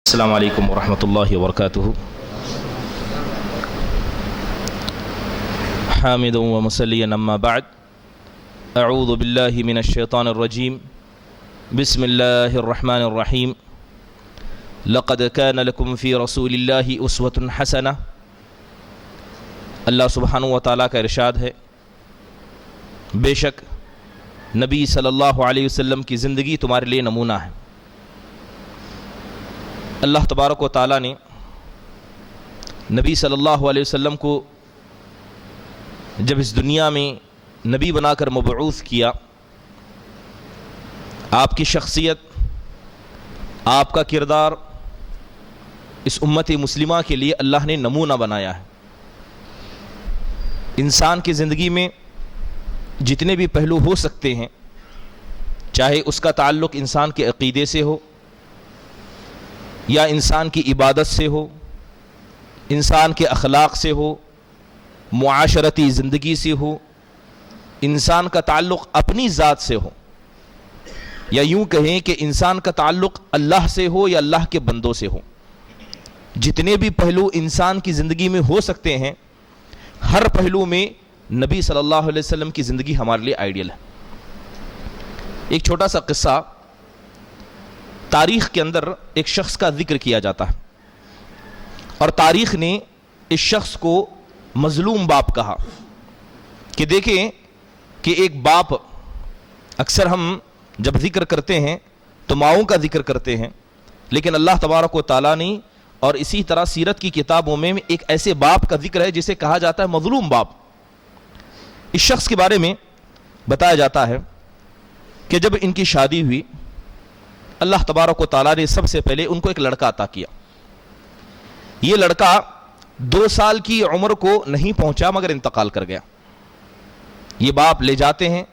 السلام علیکم ورحمۃ اللہ وبرکاتہ۔ حامد و مسلیا اما بعد، اعوذ باللہ من الشیطان الرجیم، بسم اللہ الرحمن الرحیم۔ لقد کان لکم فی رسول اللہ اسوۃ حسنہ۔ اللہ سبحانہ و تعالیٰ کا ارشاد ہے، بے شک نبی صلی اللہ علیہ وسلم کی زندگی تمہارے لیے نمونہ ہے۔ اللہ تبارک و تعالیٰ نے نبی صلی اللہ علیہ وسلم کو جب اس دنیا میں نبی بنا کر مبعوث کیا، آپ کی شخصیت، آپ کا کردار اس امت مسلمہ کے لیے اللہ نے نمونہ بنایا ہے۔ انسان کی زندگی میں جتنے بھی پہلو ہو سکتے ہیں، چاہے اس کا تعلق انسان کے عقیدے سے ہو، یا انسان کی عبادت سے ہو، انسان کے اخلاق سے ہو، معاشرتی زندگی سے ہو، انسان کا تعلق اپنی ذات سے ہو، یا یوں کہیں کہ انسان کا تعلق اللہ سے ہو یا اللہ کے بندوں سے ہو، جتنے بھی پہلو انسان کی زندگی میں ہو سکتے ہیں، ہر پہلو میں نبی صلی اللہ علیہ وسلم کی زندگی ہمارے لیے آئیڈیل ہے۔ ایک چھوٹا سا قصہ، تاریخ کے اندر ایک شخص کا ذکر کیا جاتا ہے، اور تاریخ نے اس شخص کو مظلوم باپ کہا کہ دیکھیں کہ ایک باپ، اکثر ہم جب ذکر کرتے ہیں تو ماؤں کا ذکر کرتے ہیں، لیکن اللہ تبارک و تعالیٰ نے اور اسی طرح سیرت کی کتابوں میں ایک ایسے باپ کا ذکر ہے جسے کہا جاتا ہے مظلوم باپ۔ اس شخص کے بارے میں بتایا جاتا ہے کہ جب ان کی شادی ہوئی، اللہ تبارک و تعالیٰ نے سب سے پہلے ان کو ایک لڑکا عطا کیا۔ یہ لڑکا 2 سال کی عمر کو نہیں پہنچا مگر انتقال کر گیا۔ یہ باپ لے جاتے ہیں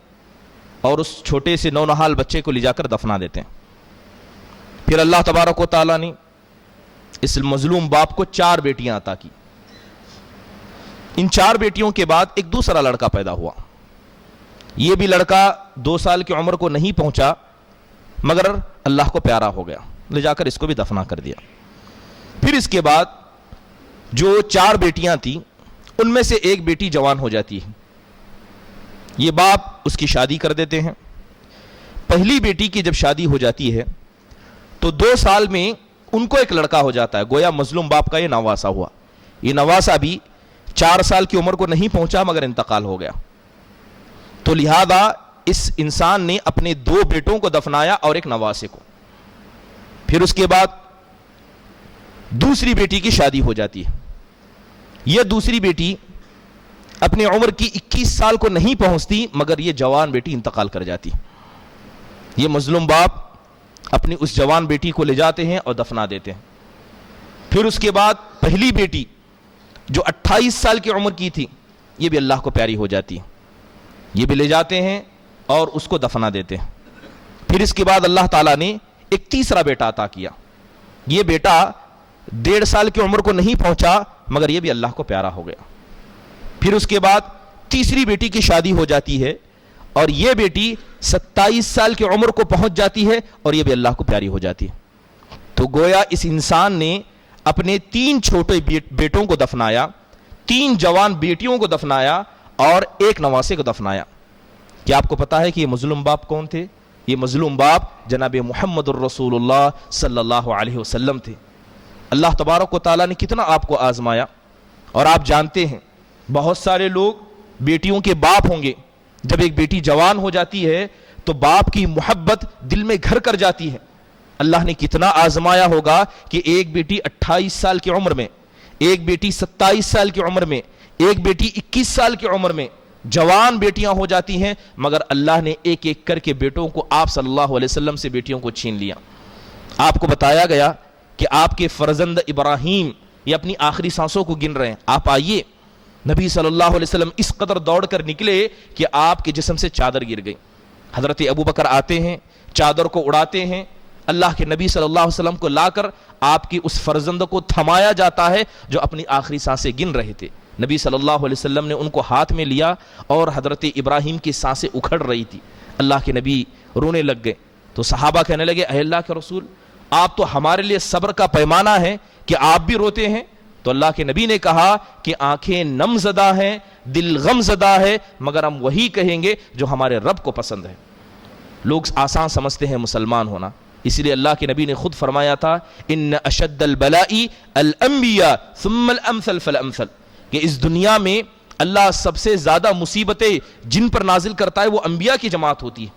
اور اس چھوٹے سے نونہال بچے کو لے جا کر دفنا دیتے ہیں۔ پھر اللہ تبارک و تعالیٰ نے اس مظلوم باپ کو 4 بیٹیاں عطا کی۔ ان 4 بیٹیوں کے بعد ایک دوسرا لڑکا پیدا ہوا۔ یہ بھی لڑکا 2 سال کی عمر کو نہیں پہنچا مگر اللہ کو پیارا ہو گیا، لے جا کر اس کو بھی دفنا کر دیا۔ پھر اس کے بعد جو 4 بیٹیاں تھیں ان میں سے ایک بیٹی جوان ہو جاتی ہے۔ یہ باپ اس کی شادی کر دیتے ہیں۔ پہلی بیٹی کی جب شادی ہو جاتی ہے تو 2 سال میں ان کو ایک لڑکا ہو جاتا ہے، گویا مظلوم باپ کا یہ نواسا ہوا۔ یہ نواسا بھی 4 سال کی عمر کو نہیں پہنچا مگر انتقال ہو گیا۔ تو لہذا اس انسان نے اپنے 2 بیٹوں کو دفنایا اور ایک نواسے کو۔ پھر اس کے بعد دوسری بیٹی کی شادی ہو جاتی ہے۔ یہ دوسری بیٹی اپنی عمر کی 21 سال کو نہیں پہنچتی مگر یہ جوان بیٹی انتقال کر جاتی۔ یہ مظلوم باپ اپنی اس جوان بیٹی کو لے جاتے ہیں اور دفنا دیتے ہیں۔ پھر اس کے بعد پہلی بیٹی جو 28 سال کی عمر کی تھی، یہ بھی اللہ کو پیاری ہو جاتی ہے۔ یہ بھی لے جاتے ہیں اور اس کو دفنا دیتے ہیں۔ پھر اس کے بعد اللہ تعالیٰ نے ایک تیسرا بیٹا عطا کیا۔ یہ بیٹا 1.5 سال کی عمر کو نہیں پہنچا مگر یہ بھی اللہ کو پیارا ہو گیا۔ پھر اس کے بعد تیسری بیٹی کی شادی ہو جاتی ہے اور یہ بیٹی 27 سال کی عمر کو پہنچ جاتی ہے اور یہ بھی اللہ کو پیاری ہو جاتی ہے۔ تو گویا اس انسان نے اپنے 3 چھوٹے بیٹوں کو دفنایا، 3 جوان بیٹیوں کو دفنایا اور ایک نواسے کو دفنایا۔ کیا آپ کو پتا ہے کہ یہ مظلوم باپ کون تھے؟ یہ مظلوم باپ جناب محمد الرسول اللہ صلی اللہ علیہ وسلم تھے۔ اللہ تبارک و تعالیٰ نے کتنا آپ کو آزمایا، اور آپ جانتے ہیں بہت سارے لوگ بیٹیوں کے باپ ہوں گے، جب ایک بیٹی جوان ہو جاتی ہے تو باپ کی محبت دل میں گھر کر جاتی ہے۔ اللہ نے کتنا آزمایا ہوگا کہ ایک بیٹی 28 سال کی عمر میں، ایک بیٹی 27 سال کی عمر میں، ایک بیٹی 21 سال کی عمر میں جوان بیٹیاں ہو جاتی ہیں، مگر اللہ نے ایک ایک کر کے بیٹوں کو آپ صلی اللہ علیہ وسلم سے بیٹیوں کو چھین لیا۔ آپ کو بتایا گیا کہ آپ کے فرزند ابراہیم یہ اپنی آخری سانسوں کو گن رہے ہیں، آپ آئیے۔ نبی صلی اللہ علیہ وسلم اس قدر دوڑ کر نکلے کہ آپ کے جسم سے چادر گر گئی۔ حضرت ابوبکر آتے ہیں، چادر کو اڑاتے ہیں، اللہ کے نبی صلی اللہ علیہ وسلم کو لا کر آپ کی اس فرزند کو تھمایا جاتا ہے جو اپنی آخری سانسیں گن رہے تھے۔ نبی صلی اللہ علیہ وسلم نے ان کو ہاتھ میں لیا اور حضرت ابراہیم کی سانسیں اکھڑ رہی تھی۔ اللہ کے نبی رونے لگ گئے تو صحابہ کہنے لگے، اے اللہ کے رسول، آپ تو ہمارے لیے صبر کا پیمانہ ہے کہ آپ بھی روتے ہیں. تو اللہ کے نبی نے کہا کہ آنکھیں نم زدہ ہیں, دل غم زدہ ہے, مگر ہم وہی کہیں گے جو ہمارے رب کو پسند ہے. لوگ آسان سمجھتے ہیں مسلمان ہونا, اسی لیے اللہ کے نبی نے خود فرمایا تھا ان اشد البلاء الانبیاء ثم الامثل فالامثل, کہ اس دنیا میں اللہ سب سے زیادہ مصیبتیں جن پر نازل کرتا ہے وہ انبیاء کی جماعت ہوتی ہے,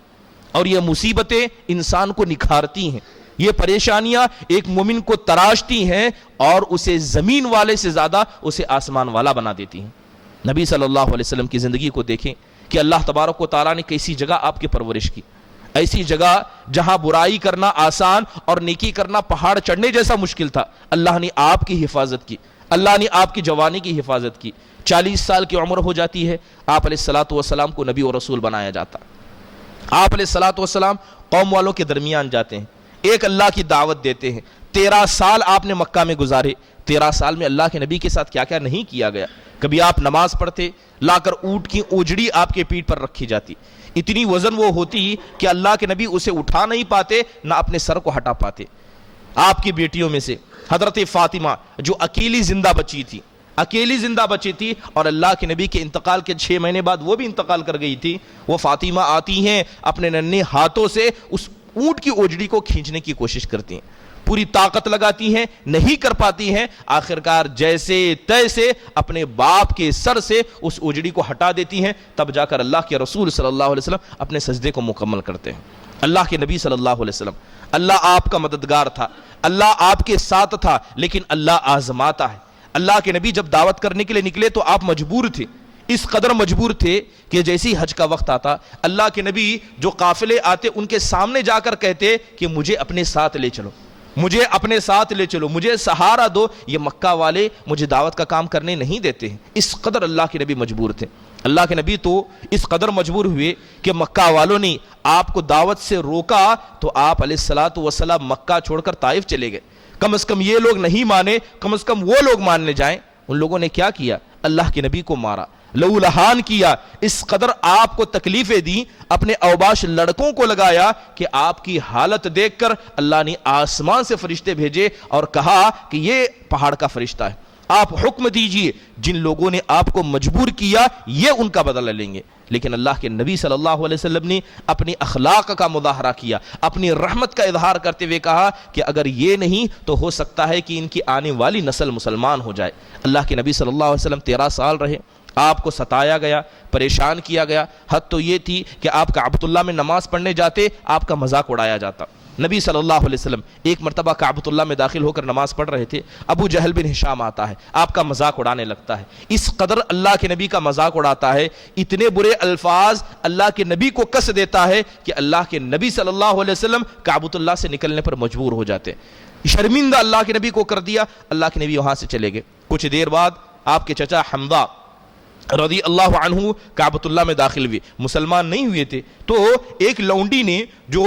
اور یہ مصیبتیں انسان کو نکھارتی ہیں, یہ پریشانیاں ایک مومن کو تراشتی ہیں اور اسے زمین والے سے زیادہ اسے آسمان والا بنا دیتی ہیں. نبی صلی اللہ علیہ وسلم کی زندگی کو دیکھیں کہ اللہ تبارک و تعالیٰ نے کیسی جگہ آپ کی پرورش کی, ایسی جگہ جہاں برائی کرنا آسان اور نیکی کرنا پہاڑ چڑھنے جیسا مشکل تھا, اللہ نے آپ کی حفاظت کی, اللہ نے آپ کی جوانی کی حفاظت کی. 40 سال کی عمر ہو جاتی ہے, آپ علیہ الصلوۃ والسلام کو نبی و رسول بنایا جاتا. آپ علیہ الصلوۃ والسلام قوم والوں کے درمیان جاتے ہیں, ایک اللہ کی دعوت دیتے ہیں. 13 سال آپ نے مکہ میں گزارے. 13 سال میں اللہ کے نبی کے ساتھ کیا کیا نہیں کیا گیا. کبھی آپ نماز پڑھتے, لا کر اونٹ کی اوجڑی آپ کے پیٹھ پر رکھی جاتی, اتنی وزن وہ ہوتی کہ اللہ کے نبی اسے اٹھا نہیں پاتے نہ اپنے سر کو ہٹا پاتے. آپ کی بیٹیوں میں سے حضرت فاطمہ جو اکیلی زندہ بچی تھی, اور اللہ کے نبی کے انتقال کے 6 مہینے بعد وہ بھی انتقال کر گئی تھی, وہ فاطمہ آتی ہیں اپنے ننھے ہاتھوں سے اس اونٹ کی اوجڑی کو کھینچنے کی کوشش کرتی ہیں, پوری طاقت لگاتی ہیں, نہیں کر پاتی ہیں, آخرکار جیسے تیسے اپنے باپ کے سر سے اس اوجڑی کو ہٹا دیتی ہیں. تب جا کر اللہ کے رسول صلی اللہ علیہ وسلم اپنے سجدے کو مکمل کرتے ہیں. اللہ کے نبی صلی اللہ علیہ وسلم, اللہ آپ کا مددگار تھا, اللہ آپ کے ساتھ تھا, لیکن اللہ آزماتا ہے. اللہ کے نبی جب دعوت کرنے کے لیے نکلے تو آپ مجبور تھے, اس قدر مجبور تھے کہ جیسی حج کا وقت آتا, اللہ کے نبی جو قافلے آتے ان کے سامنے جا کر کہتے کہ مجھے اپنے ساتھ لے چلو, مجھے اپنے ساتھ لے چلو, مجھے سہارا دو, یہ مکہ والے مجھے دعوت کا کام کرنے نہیں دیتے ہیں. اس قدر اللہ کے نبی مجبور تھے. اللہ کے نبی تو اس قدر مجبور ہوئے کہ مکہ والوں نے آپ کو دعوت سے روکا تو آپ علیہ الصلوۃ والسلام مکہ چھوڑ کر طائف چلے گئے. کم از کم یہ لوگ نہیں مانے, کم از کم وہ لوگ ماننے جائیں. ان لوگوں نے کیا کیا, اللہ کے نبی کو مارا, لہو لہان کیا, اس قدر آپ کو تکلیفیں دی, اپنے اوباش لڑکوں کو لگایا کہ آپ کی حالت دیکھ کر اللہ نے آسمان سے فرشتے بھیجے اور کہا کہ یہ پہاڑ کا فرشتہ ہے, آپ حکم دیجئے, جن لوگوں نے آپ کو مجبور کیا یہ ان کا بدلہ لیں گے. لیکن اللہ کے نبی صلی اللہ علیہ وسلم نے اپنی اخلاق کا مظاہرہ کیا, اپنی رحمت کا اظہار کرتے ہوئے کہا کہ اگر یہ نہیں تو ہو سکتا ہے کہ ان کی آنے والی نسل مسلمان ہو جائے. اللہ کے نبی صلی اللہ علیہ وسلم 13 سال رہے, آپ کو ستایا گیا, پریشان کیا گیا. حد تو یہ تھی کہ آپ کعبۃ اللہ میں نماز پڑھنے جاتے, آپ کا مذاق اڑایا جاتا. نبی صلی اللہ علیہ وسلم ایک مرتبہ کعبۃ اللہ میں داخل ہو کر نماز پڑھ رہے تھے, ابو جہل بن ہشام آتا ہے, آپ کا مذاق اڑانے لگتا ہے. اس قدر اللہ کے نبی کا مذاق اڑاتا ہے, اتنے برے الفاظ اللہ کے نبی کو کس دیتا ہے کہ اللہ کے نبی صلی اللہ علیہ وسلم کعبۃ اللہ سے نکلنے پر مجبور ہو جاتے. شرمندہ اللہ کے نبی کو کر دیا, اللہ کے نبی وہاں سے چلے گئے. کچھ دیر بعد آپ کے چچا حمزہ رضی اللہ عنہ کعبۃ اللہ میں داخل ہوئے, مسلمان نہیں ہوئے تھے. تو ایک لونڈی نے جو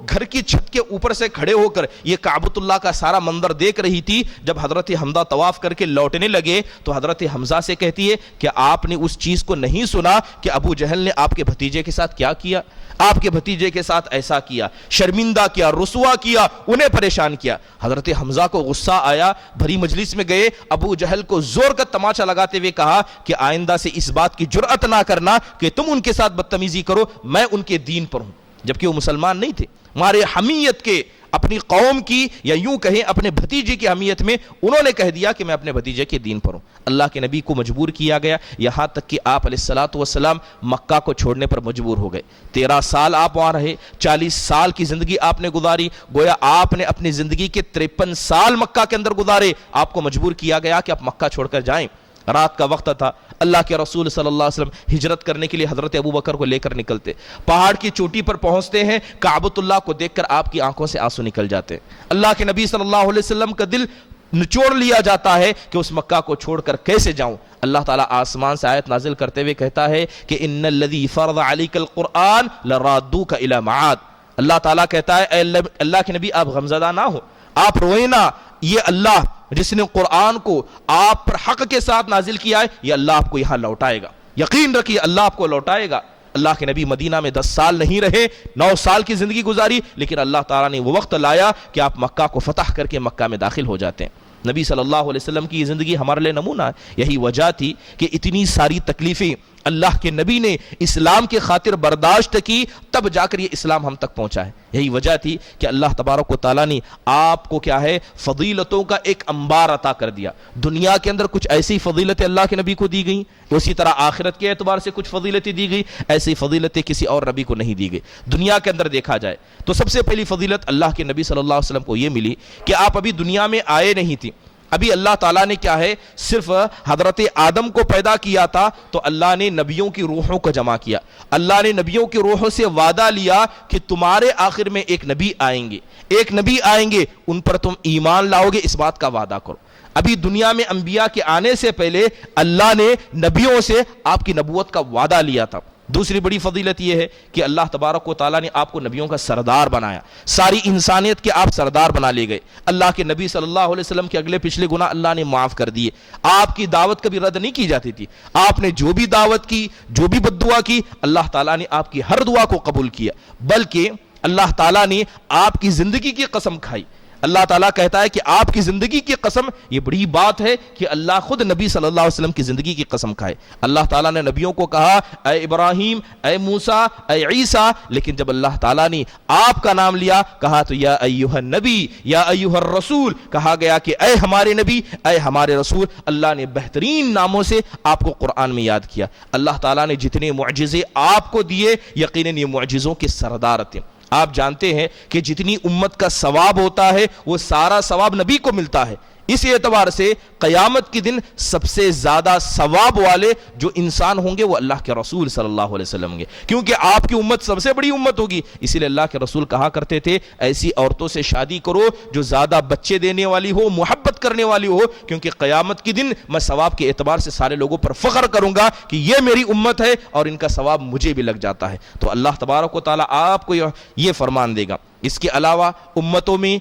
گھر کی چھت کے اوپر سے کھڑے ہو کر یہ کعبۃ اللہ کا سارا منظر دیکھ رہی تھی, جب حضرت حمزہ طواف کر کے لوٹنے لگے تو حضرت حمزہ سے کہتی ہے کہ آپ نے اس چیز کو نہیں سنا کہ ابو جہل نے آپ کے بھتیجے کے ساتھ کیا کیا, آپ کے بھتیجے کے ساتھ ایسا کیا, شرمندہ کیا, رسوا کیا, انہیں پریشان کیا. حضرت حمزہ کو غصہ آیا, بھری مجلس میں گئے, ابو جہل کو زور کا تماچا لگاتے ہوئے کہا کہ آئندہ سے اس بات کی جرأت نہ کرنا کہ تم ان کے ساتھ بدتمیزی کرو, میں ان کے دین پر ہوں. جبکہ وہ مسلمان نہیں تھے, مارے حمیت کے, اپنی قوم کی یا یوں کہیں اپنے بھتیجے کی حمیت میں انہوں نے کہہ دیا کہ میں اپنے بھتیجے کے دین پر ہوں. اللہ کے نبی کو مجبور کیا گیا, یہاں تک کہ آپ علیہ الصلوۃ والسلام مکہ کو چھوڑنے پر مجبور ہو گئے. 13 سال آپ وہاں رہے, 40 سال کی زندگی آپ نے گزاری, گویا آپ نے اپنی زندگی کے 53 سال مکہ کے اندر گزارے. آپ کو مجبور کیا گیا کہ آپ مکہ چھوڑ کر جائیں. رات کا وقت تھا, اللہ کے رسول صلی اللہ علیہ وسلم ہجرت کرنے کے لیے حضرت ابوبکر کو لے کر نکلتے, پہاڑ کی چوٹی پر پہنچتے ہیں, کعبۃ اللہ کو دیکھ کر آپ کی آنکھوں سے آنسو نکل جاتے. اللہ کے نبی صلی اللہ علیہ وسلم کا دل نچوڑ لیا جاتا ہے کہ اس مکہ کو چھوڑ کر کیسے جاؤں. اللہ تعالیٰ آسمان سے آیت نازل کرتے ہوئے کہتا ہے کہ ان الذی فرض علیک القرآن لرادوک الی معاد. اللہ تعالیٰ کہتا ہے اے اللہ کے نبی آپ غمزدہ نہ ہو, آپ روئے نہ, یہ اللہ جس نے قرآن کو آپ پر حق کے ساتھ نازل کیا ہے, یہ اللہ آپ کو یہاں لوٹائے گا, یقین رکھیے اللہ آپ کو لوٹائے گا. اللہ کے نبی مدینہ میں 10 سال نہیں رہے، 9 سال کی زندگی گزاری، لیکن اللہ تعالیٰ نے وہ وقت لایا کہ آپ مکہ کو فتح کر کے مکہ میں داخل ہو جاتے ہیں۔ نبی صلی اللہ علیہ وسلم کی یہ زندگی ہمارے لیے نمونہ ہے۔ یہی وجہ تھی کہ اتنی ساری تکلیفیں اللہ کے نبی نے اسلام کے خاطر برداشت کی، تب جا کر یہ اسلام ہم تک پہنچا ہے۔ یہی وجہ تھی کہ اللہ تبارک و تعالیٰ نے آپ کو کیا ہے فضیلتوں کا ایک انبار عطا کر دیا۔ دنیا کے اندر کچھ ایسی فضیلتیں اللہ کے نبی کو دی گئیں، اسی طرح آخرت کے اعتبار سے کچھ فضیلتیں دی گئی، ایسی فضیلتیں کسی اور نبی کو نہیں دی گئی۔ دنیا کے اندر دیکھا جائے تو سب سے پہلی فضیلت اللہ کے نبی صلی اللہ علیہ وسلم کو یہ ملی کہ آپ ابھی دنیا میں آئے نہیں تھے، ابھی اللہ تعالیٰ نے کیا ہے صرف حضرت آدم کو پیدا کیا تھا، تو اللہ نے نبیوں کی روحوں کو جمع کیا۔ اللہ نے نبیوں کی روحوں سے وعدہ لیا کہ تمہارے آخر میں ایک نبی آئیں گے، ان پر تم ایمان لاؤ گے، اس بات کا وعدہ کرو۔ ابھی دنیا میں انبیاء کے آنے سے پہلے اللہ نے نبیوں سے آپ کی نبوت کا وعدہ لیا تھا۔ دوسری بڑی فضیلت یہ ہے کہ اللہ تبارک و تعالیٰ نے آپ کو نبیوں کا سردار بنایا، ساری انسانیت کے آپ سردار بنا لے گئے۔ اللہ کے نبی صلی اللہ علیہ وسلم کے اگلے پچھلے گناہ اللہ نے معاف کر دیے۔ آپ کی دعوت کبھی رد نہیں کی جاتی تھی، آپ نے جو بھی دعوت کی، جو بھی بد دعا کی، اللہ تعالیٰ نے آپ کی ہر دعا کو قبول کیا، بلکہ اللہ تعالیٰ نے آپ کی زندگی کی قسم کھائی۔ اللہ تعالیٰ کہتا ہے کہ آپ کی زندگی کی قسم، یہ بڑی بات ہے کہ اللہ خود نبی صلی اللہ علیہ وسلم کی زندگی کی قسم کھائے۔ اللہ تعالیٰ نے نبیوں کو کہا اے ابراہیم، اے موسیٰ، اے عیسیٰ، لیکن جب اللہ تعالیٰ نے آپ کا نام لیا کہا تو یا ایھا النبی یا ایھا الرسول، کہا گیا کہ اے ہمارے نبی، اے ہمارے رسول۔ اللہ نے بہترین ناموں سے آپ کو قرآن میں یاد کیا۔ اللہ تعالیٰ نے جتنے معجزے آپ کو دیے، یقیناً یہ معجزوں کے سردار تھے۔ آپ جانتے ہیں کہ جتنی امت کا ثواب ہوتا ہے وہ سارا ثواب نبی کو ملتا ہے۔ اس اعتبار سے قیامت کے دن سب سے زیادہ ثواب والے جو انسان ہوں گے وہ اللہ کے رسول صلی اللہ علیہ وسلم ہوں گے، کیونکہ آپ کی امت سب سے بڑی امت ہوگی۔ اسی لیے اللہ کے رسول کہا کرتے تھے ایسی عورتوں سے شادی کرو جو زیادہ بچے دینے والی ہو، محبت کرنے والی ہو، کیونکہ قیامت کے دن میں ثواب کے اعتبار سے سارے لوگوں پر فخر کروں گا کہ یہ میری امت ہے اور ان کا ثواب مجھے بھی لگ جاتا ہے۔ تو اللہ تبارک و تعالیٰ آپ کو یہ فرمان دے گا۔ اس کے علاوہ امتوں میں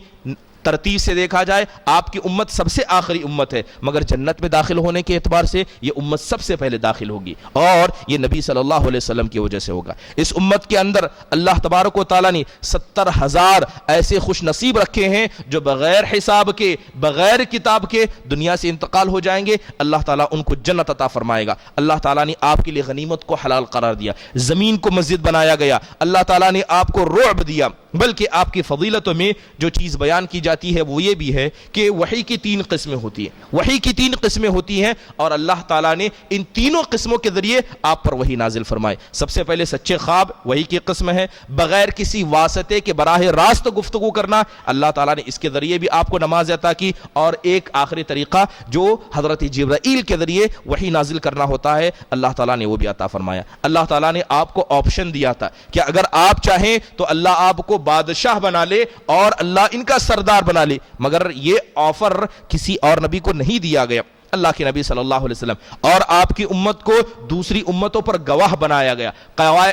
ترتیب سے دیکھا جائے آپ کی امت سب سے آخری امت ہے، مگر جنت میں داخل ہونے کے اعتبار سے یہ امت سب سے پہلے داخل ہوگی، اور یہ نبی صلی اللہ علیہ وسلم کی وجہ سے ہوگا۔ اس امت کے اندر اللہ تبارک و تعالیٰ نے 70,000 ایسے خوش نصیب رکھے ہیں جو بغیر حساب کے، بغیر کتاب کے دنیا سے انتقال ہو جائیں گے، اللہ تعالیٰ ان کو جنت عطا فرمائے گا۔ اللہ تعالیٰ نے آپ کے لیے غنیمت کو حلال قرار دیا، زمین کو مسجد بنایا گیا، اللہ تعالیٰ نے آپ کو رعب دیا۔ بلکہ آپ کی فضیلتوں میں جو چیز بیان کی جاتی ہے وہ یہ بھی ہے کہ وحی کی 3 قسمیں ہوتی ہیں، وحی کی 3 قسمیں ہوتی ہیں، اور اللہ تعالیٰ نے ان تینوں قسموں کے ذریعے آپ پر وحی نازل فرمائے۔ سب سے پہلے سچے خواب وحی کی قسم ہے، بغیر کسی واسطے کے براہ راست گفتگو کرنا، اللہ تعالیٰ نے اس کے ذریعے بھی آپ کو نماز عطا کی۔ اور ایک آخری طریقہ جو حضرت جبرائیل کے ذریعے وحی نازل کرنا ہوتا ہے، اللہ تعالیٰ نے وہ بھی عطا فرمایا۔ اللہ تعالیٰ نے آپ کو آپشن دیا تھا کہ اگر آپ چاہیں تو اللہ آپ کو بادشاہ بنا لے اور اللہ ان کا سردار بنا لے، مگر یہ آفر کسی اور نبی کو نہیں دیا گیا۔ اللہ کے نبی صلی اللہ علیہ وسلم اور آپ کی امت کو دوسری امتوں پر گواہ بنایا گیا۔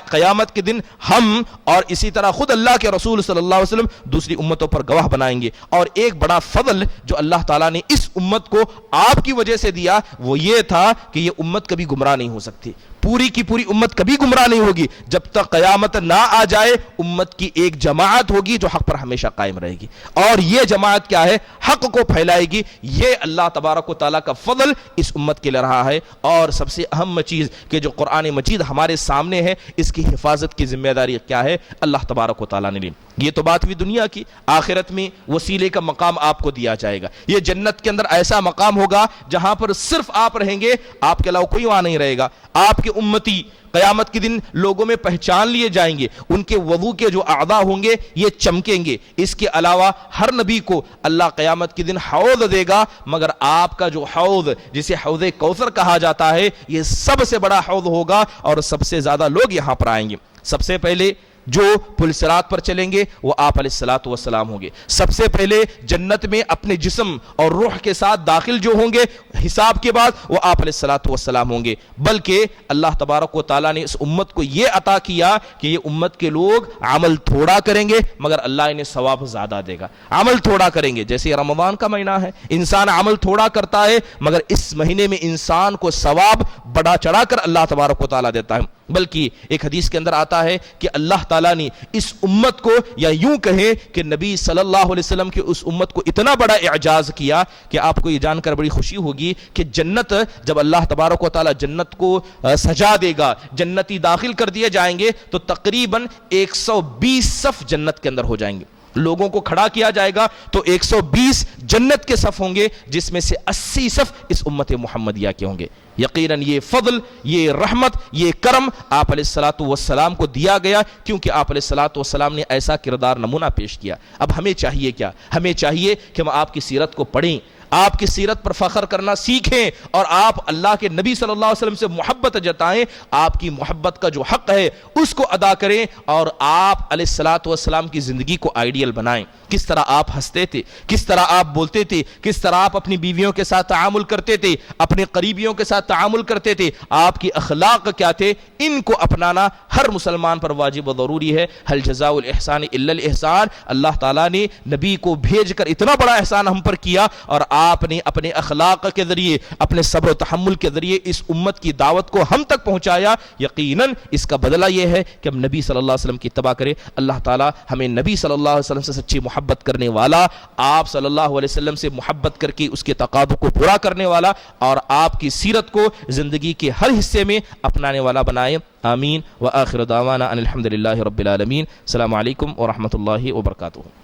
قیامت کے دن ہم اور اسی طرح خود اللہ کے رسول صلی اللہ علیہ وسلم دوسری امتوں پر گواہ بنائیں گے۔ اور ایک بڑا فضل جو اللہ تعالیٰ نے اس امت کو آپ کی وجہ سے دیا وہ یہ تھا کہ یہ امت کبھی گمراہ نہیں ہو سکتی، پوری کی پوری امت کبھی گمراہ نہیں ہوگی جب تک قیامت نہ آ جائے۔ امت کی ایک جماعت ہوگی جو حق پر ہمیشہ قائم رہے گی، اور یہ جماعت کیا ہے؟ حق کو پھیلائے گی۔ یہ اللہ تبارک و تعالیٰ کا فضل اس امت کے لیے رہا ہے۔ اور سب سے اہم چیز کہ جو قرآن مجید ہمارے سامنے ہے، اس کی حفاظت کی ذمہ داری کیا ہے؟ اللہ تبارک و تعالیٰ نے لی۔ یہ تو بات ہوئی دنیا کی، آخرت میں وسیلے کا مقام آپ کو دیا جائے گا۔ یہ جنت کے اندر ایسا مقام ہوگا جہاں پر صرف آپ رہیں گے، آپ کے علاوہ کوئی وہاں نہیں رہے گا۔ آپ کے امتی قیامت کے دن لوگوں میں پہچان لیے جائیں گے، ان کے وضو کے جو اعضاء ہوں گے یہ چمکیں گے۔ اس کے علاوہ ہر نبی کو اللہ قیامت کے دن حوض دے گا، مگر آپ کا جو حوض جسے حوض کوثر کہا جاتا ہے یہ سب سے بڑا حوض ہوگا، اور سب سے زیادہ لوگ یہاں پر آئیں گے۔ سب سے پہلے جو پل صراط پر چلیں گے وہ آپ علیہ الصلوۃ والسلام ہوں گے۔ سب سے پہلے جنت میں اپنے جسم اور روح کے ساتھ داخل جو ہوں گے حساب کے بعد وہ آپ علیہ الصلوۃ والسلام ہوں گے۔ بلکہ اللہ تبارک و تعالیٰ نے اس امت کو یہ عطا کیا کہ یہ امت کے لوگ عمل تھوڑا کریں گے مگر اللہ انہیں ثواب زیادہ دے گا۔ عمل تھوڑا کریں گے، جیسے رمضان کا مہینہ ہے، انسان عمل تھوڑا کرتا ہے مگر اس مہینے میں انسان کو ثواب بڑا چڑھا کر اللہ تبارک و تعالیٰ دیتا ہے۔ بلکہ ایک حدیث کے اندر آتا ہے کہ اللہ تعالیٰ نے اس امت کو، یا یوں کہیں کہ نبی صلی اللہ علیہ وسلم کی اس امت کو اتنا بڑا اعجاز کیا کہ آپ کو یہ جان کر بڑی خوشی ہوگی کہ جنت، جب اللہ تبارک و تعالیٰ جنت کو سجا دے گا، جنتی داخل کر دیے جائیں گے، تو تقریباً 120 صف جنت کے اندر ہو جائیں گے. لوگوں کو کھڑا کیا جائے گا تو 120 جنت کے صف ہوں گے، جس میں سے 80 صف اس امت محمدیہ کے ہوں گے. یقیناً یہ فضل، یہ رحمت، یہ کرم آپ علیہ الصلاۃ والسلام کو دیا گیا، کیونکہ آپ علیہ الصلاۃ والسلام نے ایسا کردار نمونہ پیش کیا. اب ہمیں چاہیے کیا؟ ہمیں چاہیے کہ ہم آپ کی سیرت کو پڑھیں، آپ کی سیرت پر فخر کرنا سیکھیں، اور آپ اللہ کے نبی صلی اللہ علیہ وسلم سے محبت جتائیں. آپ کی محبت کا جو حق ہے اس کو ادا کریں، اور آپ علیہ الصلاۃ والسلام کی زندگی کو آئیڈیل بنائیں. کس طرح آپ ہنستے تھے، کس طرح آپ بولتے تھے، کس طرح آپ اپنی بیویوں کے ساتھ تعامل کرتے تھے، اپنے قریبیوں کے ساتھ تعامل کرتے تھے، آپ کی اخلاق کیا تھے، ان کو اپنانا ہر مسلمان پر واجب و ضروری ہے. هل جزاء الاحسان الا الاحسان. اللہ تعالیٰ نے نبی کو بھیج کر اتنا بڑا احسان ہم پر کیا، اور آپ نے اپنے اخلاق کے ذریعے، اپنے صبر و تحمل کے ذریعے اس امت کی دعوت کو ہم تک پہنچایا. یقیناً اس کا بدلہ یہ ہے کہ ہم نبی صلی اللہ علیہ وسلم کی اتباع کریں. اللہ تعالیٰ ہمیں نبی صلی اللہ علیہ وسلم سے سچی محبت کرنے والا، آپ صلی اللہ علیہ وسلم سے محبت کر کے اس کے تقاضوں کو پورا کرنے والا، اور آپ کی سیرت کو زندگی کے ہر حصے میں اپنانے والا بنائے. آمین. وآخر دعوانا ان الحمد للہ رب العالمین. السلام علیکم ورحمۃ اللہ وبرکاتہ.